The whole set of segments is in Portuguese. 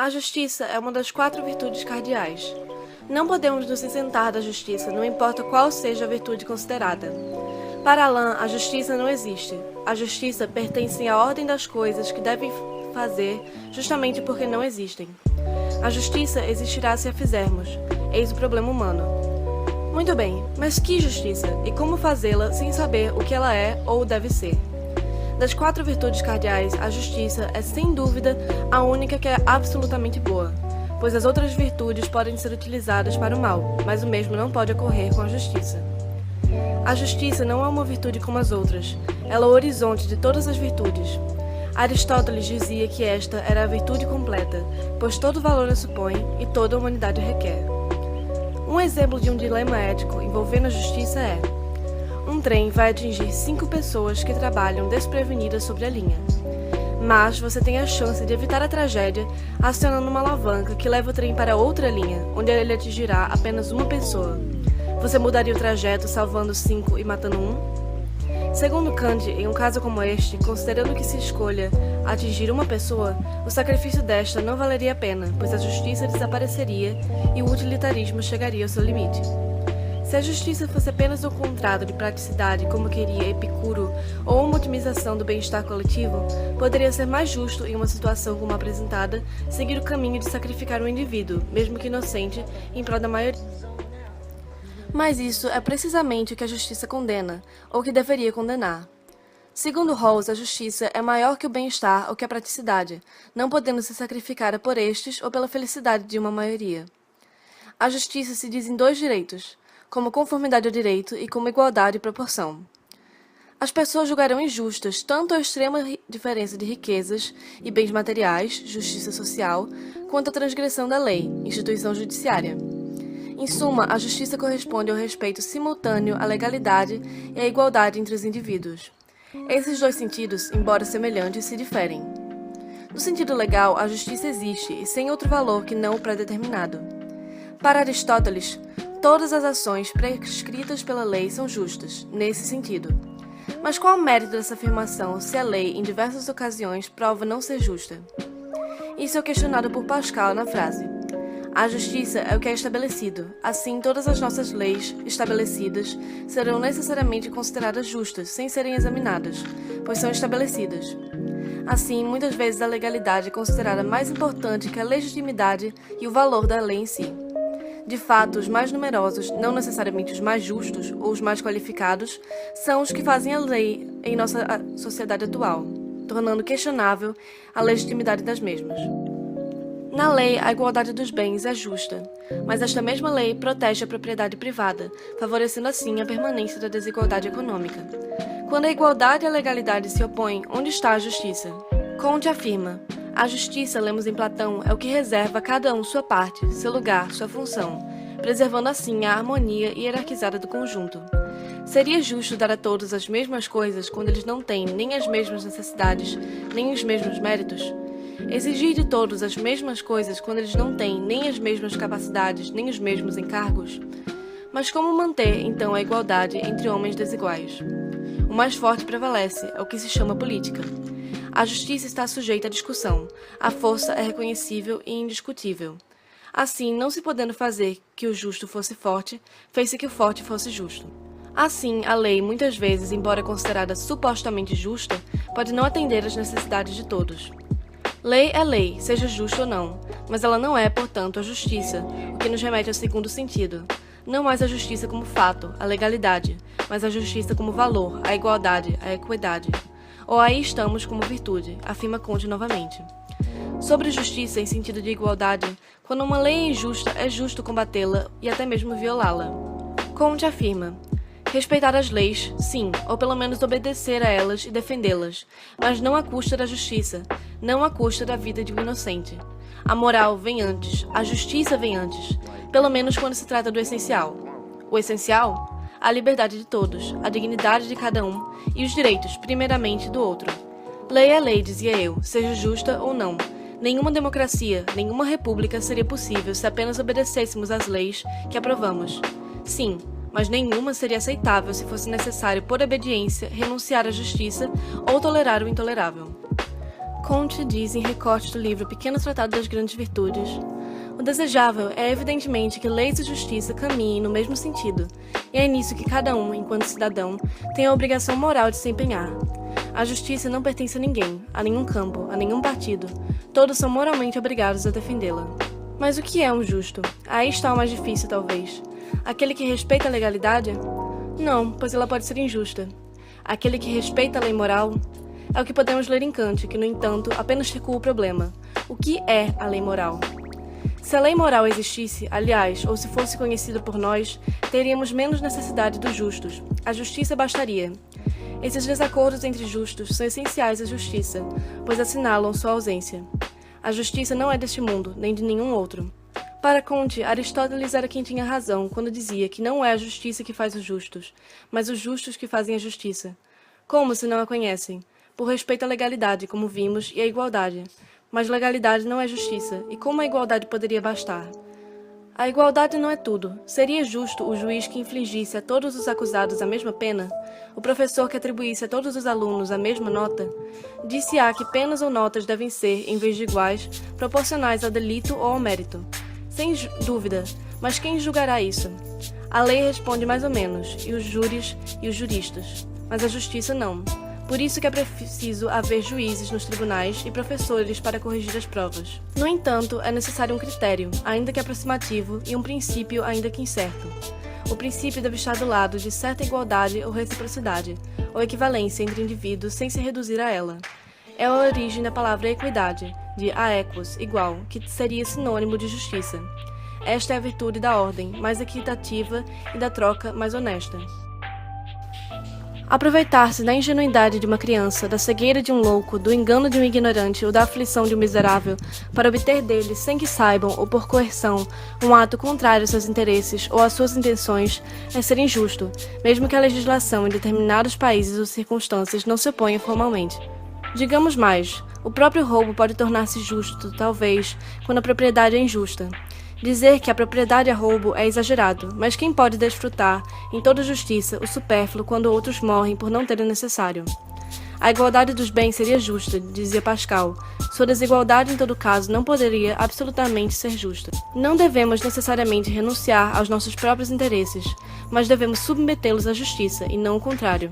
A justiça é uma das 4 virtudes cardeais. Não podemos nos isentar da justiça, não importa qual seja a virtude considerada. Para Alain, a justiça não existe. A justiça pertence à ordem das coisas que devem fazer justamente porque não existem. A justiça existirá se a fizermos. Eis o problema humano. Muito bem, mas que justiça? E como fazê-la sem saber o que ela é ou deve ser? Das 4 virtudes cardeais, a justiça é sem dúvida a única que é absolutamente boa, pois as outras virtudes podem ser utilizadas para o mal, mas o mesmo não pode ocorrer com a justiça. A justiça não é uma virtude como as outras, ela é o horizonte de todas as virtudes. Aristóteles dizia que esta era a virtude completa, pois todo valor a supõe e toda a humanidade requer. Um exemplo de um dilema ético envolvendo a justiça é: um trem vai atingir 5 pessoas que trabalham desprevenidas sobre a linha. Mas você tem a chance de evitar a tragédia acionando uma alavanca que leva o trem para outra linha, onde ele atingirá apenas uma pessoa. Você mudaria o trajeto salvando 5 e matando 1? Segundo Kant, em um caso como este, considerando que se escolha atingir uma pessoa, o sacrifício desta não valeria a pena, pois a justiça desapareceria e o utilitarismo chegaria ao seu limite. Se a justiça fosse apenas o contrário de praticidade, como queria Epicuro, ou uma otimização do bem-estar coletivo, poderia ser mais justo, em uma situação como a apresentada, seguir o caminho de sacrificar um indivíduo, mesmo que inocente, em prol da maioria. Mas isso é precisamente o que a justiça condena, ou que deveria condenar. Segundo Rawls, a justiça é maior que o bem-estar ou que a praticidade, não podendo ser sacrificada por estes ou pela felicidade de uma maioria. A justiça se diz em 2 direitos, como conformidade ao direito e como igualdade e proporção. As pessoas julgarão injustas tanto a extrema diferença de riquezas e bens materiais, justiça social, quanto a transgressão da lei, instituição judiciária. Em suma, a justiça corresponde ao respeito simultâneo à legalidade e à igualdade entre os indivíduos. Esses 2 sentidos, embora semelhantes, se diferem. No sentido legal, a justiça existe e sem outro valor que não o pré-determinado. Para Aristóteles, todas as ações prescritas pela lei são justas, nesse sentido. Mas qual o mérito dessa afirmação se a lei, em diversas ocasiões, prova não ser justa? Isso é questionado por Pascal na frase: a justiça é o que é estabelecido, assim todas as nossas leis estabelecidas serão necessariamente consideradas justas, sem serem examinadas, pois são estabelecidas. Assim, muitas vezes a legalidade é considerada mais importante que a legitimidade e o valor da lei em si. De fato, os mais numerosos, não necessariamente os mais justos ou os mais qualificados, são os que fazem a lei em nossa sociedade atual, tornando questionável a legitimidade das mesmas. Na lei, a igualdade dos bens é justa, mas esta mesma lei protege a propriedade privada, favorecendo assim a permanência da desigualdade econômica. Quando a igualdade e a legalidade se opõem, onde está a justiça? Comte afirma: a justiça, lemos em Platão, é o que reserva a cada um sua parte, seu lugar, sua função, preservando assim a harmonia hierarquizada do conjunto. Seria justo dar a todos as mesmas coisas quando eles não têm nem as mesmas necessidades, nem os mesmos méritos? Exigir de todos as mesmas coisas quando eles não têm nem as mesmas capacidades, nem os mesmos encargos? Mas como manter, então, a igualdade entre homens desiguais? O mais forte prevalece, é o que se chama política. A justiça está sujeita à discussão, a força é reconhecível e indiscutível. Assim, não se podendo fazer que o justo fosse forte, fez-se que o forte fosse justo. Assim, a lei, muitas vezes, embora considerada supostamente justa, pode não atender às necessidades de todos. Lei é lei, seja justa ou não, mas ela não é, portanto, a justiça, o que nos remete ao segundo sentido. Não mais a justiça como fato, a legalidade, mas a justiça como valor, a igualdade, a equidade. Ou aí estamos como virtude, afirma Comte novamente. Sobre justiça em sentido de igualdade, quando uma lei é injusta, é justo combatê-la e até mesmo violá-la. Comte afirma: respeitar as leis, sim, ou pelo menos obedecer a elas e defendê-las, mas não à custa da justiça, não à custa da vida de um inocente. A moral vem antes, a justiça vem antes, pelo menos quando se trata do essencial. O essencial? A liberdade de todos, a dignidade de cada um e os direitos, primeiramente, do outro. Lei é lei, dizia eu, seja justa ou não. Nenhuma democracia, nenhuma república seria possível se apenas obedecêssemos às leis que aprovamos. Sim, mas nenhuma seria aceitável se fosse necessário, por obediência, renunciar à justiça ou tolerar o intolerável. Comte diz em recorte do livro Pequeno Tratado das Grandes Virtudes: o desejável é evidentemente que leis e justiça caminhem no mesmo sentido, e é nisso que cada um, enquanto cidadão, tem a obrigação moral de se empenhar. A justiça não pertence a ninguém, a nenhum campo, a nenhum partido. Todos são moralmente obrigados a defendê-la. Mas o que é um justo? Aí está o mais difícil, talvez. Aquele que respeita a legalidade? Não, pois ela pode ser injusta. Aquele que respeita a lei moral? É o que podemos ler em Kant, que, no entanto, apenas recua o problema. O que é a lei moral? Se a lei moral existisse, aliás, ou se fosse conhecida por nós, teríamos menos necessidade dos justos. A justiça bastaria. Esses desacordos entre justos são essenciais à justiça, pois assinalam sua ausência. A justiça não é deste mundo, nem de nenhum outro. Para Comte, Aristóteles era quem tinha razão quando dizia que não é a justiça que faz os justos, mas os justos que fazem a justiça. Como se não a conhecem? Por respeito à legalidade, como vimos, e à igualdade. Mas legalidade não é justiça, e como a igualdade poderia bastar? A igualdade não é tudo. Seria justo o juiz que infligisse a todos os acusados a mesma pena? O professor que atribuísse a todos os alunos a mesma nota? Disse-á que penas ou notas devem ser, em vez de iguais, proporcionais ao delito ou ao mérito. Sem dúvida, mas quem julgará isso? A lei responde mais ou menos, e os júris e os juristas. Mas a justiça não. Por isso que é preciso haver juízes nos tribunais e professores para corrigir as provas. No entanto, é necessário um critério, ainda que aproximativo, e um princípio, ainda que incerto. O princípio deve estar do lado de certa igualdade ou reciprocidade, ou equivalência entre indivíduos sem se reduzir a ela. É a origem da palavra equidade, de aequos, igual, que seria sinônimo de justiça. Esta é a virtude da ordem, mais equitativa, e da troca, mais honesta. Aproveitar-se da ingenuidade de uma criança, da cegueira de um louco, do engano de um ignorante ou da aflição de um miserável, para obter dele, sem que saibam, ou por coerção, um ato contrário aos seus interesses ou às suas intenções, é ser injusto, mesmo que a legislação em determinados países ou circunstâncias não se oponha formalmente. Digamos mais, o próprio roubo pode tornar-se justo, talvez, quando a propriedade é injusta. Dizer que a propriedade é roubo é exagerado, mas quem pode desfrutar, em toda justiça, o supérfluo quando outros morrem por não terem necessário? A igualdade dos bens seria justa, dizia Pascal. Sua desigualdade, em todo caso, não poderia absolutamente ser justa. Não devemos necessariamente renunciar aos nossos próprios interesses, mas devemos submetê-los à justiça, e não o contrário.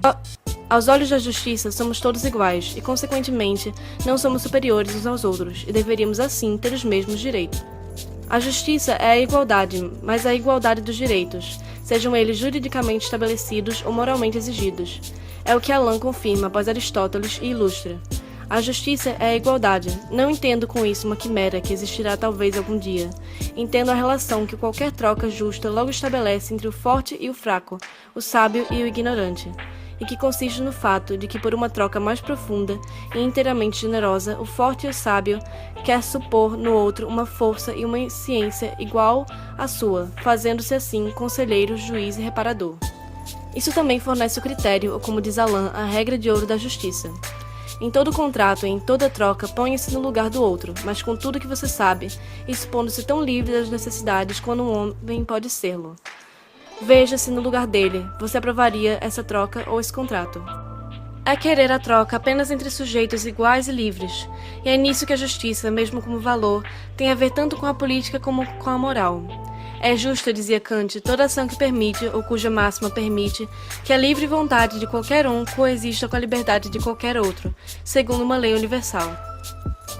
Aos olhos da justiça, somos todos iguais, e, consequentemente, não somos superiores uns aos outros, e deveríamos, assim, ter os mesmos direitos. A justiça é a igualdade, mas a igualdade dos direitos, sejam eles juridicamente estabelecidos ou moralmente exigidos. É o que Alain confirma após Aristóteles e ilustra. A justiça é a igualdade. Não entendo com isso uma quimera que existirá talvez algum dia. Entendo a relação que qualquer troca justa logo estabelece entre o forte e o fraco, o sábio e o ignorante, e que consiste no fato de que, por uma troca mais profunda e inteiramente generosa, o forte e o sábio quer supor no outro uma força e uma ciência igual à sua, fazendo-se assim conselheiro, juiz e reparador. Isso também fornece o critério, ou como diz Alain, a regra de ouro da justiça. Em todo contrato e em toda troca, ponha-se no lugar do outro, mas com tudo que você sabe, expondo-se tão livre das necessidades quanto um homem pode ser-lo. Veja-se no lugar dele, você aprovaria essa troca ou esse contrato? É querer a troca apenas entre sujeitos iguais e livres, e é nisso que a justiça, mesmo como valor, tem a ver tanto com a política como com a moral. É justo, dizia Kant, toda ação que permite, ou cuja máxima permite, que a livre vontade de qualquer um coexista com a liberdade de qualquer outro, segundo uma lei universal.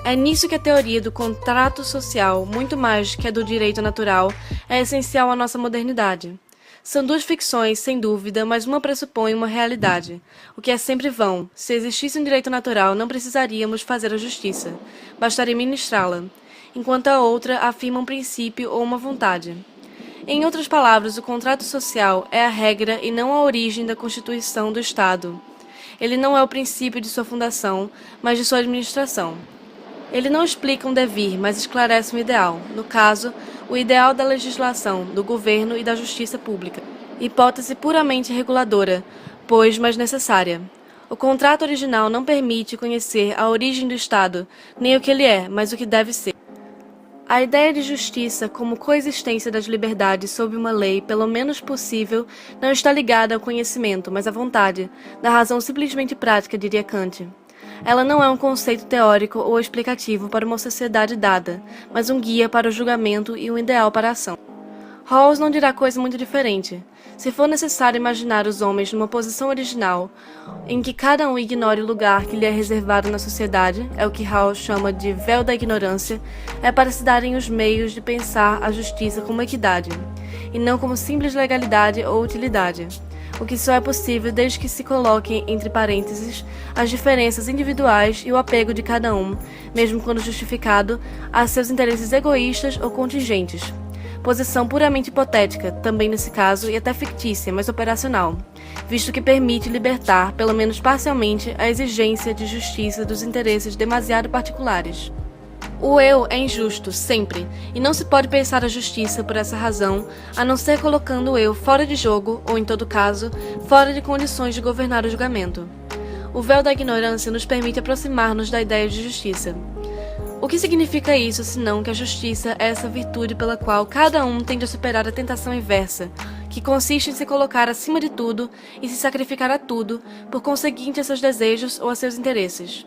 É nisso que a teoria do contrato social, muito mais que a do direito natural, é essencial à nossa modernidade. São duas ficções, sem dúvida, mas uma pressupõe uma realidade, o que é sempre vão. Se existisse um direito natural, não precisaríamos fazer a justiça, bastaria ministrá-la, enquanto a outra afirma um princípio ou uma vontade. Em outras palavras, o contrato social é a regra e não a origem da constituição do Estado. Ele não é o princípio de sua fundação, mas de sua administração. Ele não explica um devir, mas esclarece um ideal, no caso, o ideal da legislação, do governo e da justiça pública. Hipótese puramente reguladora, pois mais necessária. O contrato original não permite conhecer a origem do Estado, nem o que ele é, mas o que deve ser. A ideia de justiça como coexistência das liberdades sob uma lei, pelo menos possível, não está ligada ao conhecimento, mas à vontade, da razão simplesmente prática, diria Kant. Ela não é um conceito teórico ou explicativo para uma sociedade dada, mas um guia para o julgamento e um ideal para a ação. Rawls não dirá coisa muito diferente. Se for necessário imaginar os homens numa posição original, em que cada um ignore o lugar que lhe é reservado na sociedade, é o que Rawls chama de véu da ignorância, é para se darem os meios de pensar a justiça como equidade, e não como simples legalidade ou utilidade. O que só é possível desde que se coloquem entre parênteses as diferenças individuais e o apego de cada um, mesmo quando justificado, a seus interesses egoístas ou contingentes. Posição puramente hipotética, também nesse caso, e até fictícia, mas operacional, visto que permite libertar, pelo menos parcialmente, a exigência de justiça dos interesses demasiado particulares. O eu é injusto, sempre, e não se pode pensar a justiça por essa razão, a não ser colocando o eu fora de jogo, ou em todo caso, fora de condições de governar o julgamento. O véu da ignorância nos permite aproximar-nos da ideia de justiça. O que significa isso, senão que a justiça é essa virtude pela qual cada um tende a superar a tentação inversa, que consiste em se colocar acima de tudo e se sacrificar a tudo, por conseguinte a seus desejos ou a seus interesses.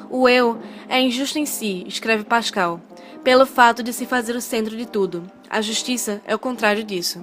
O eu é injusto em si, escreve Pascal, pelo fato de se fazer o centro de tudo. A justiça é o contrário disso.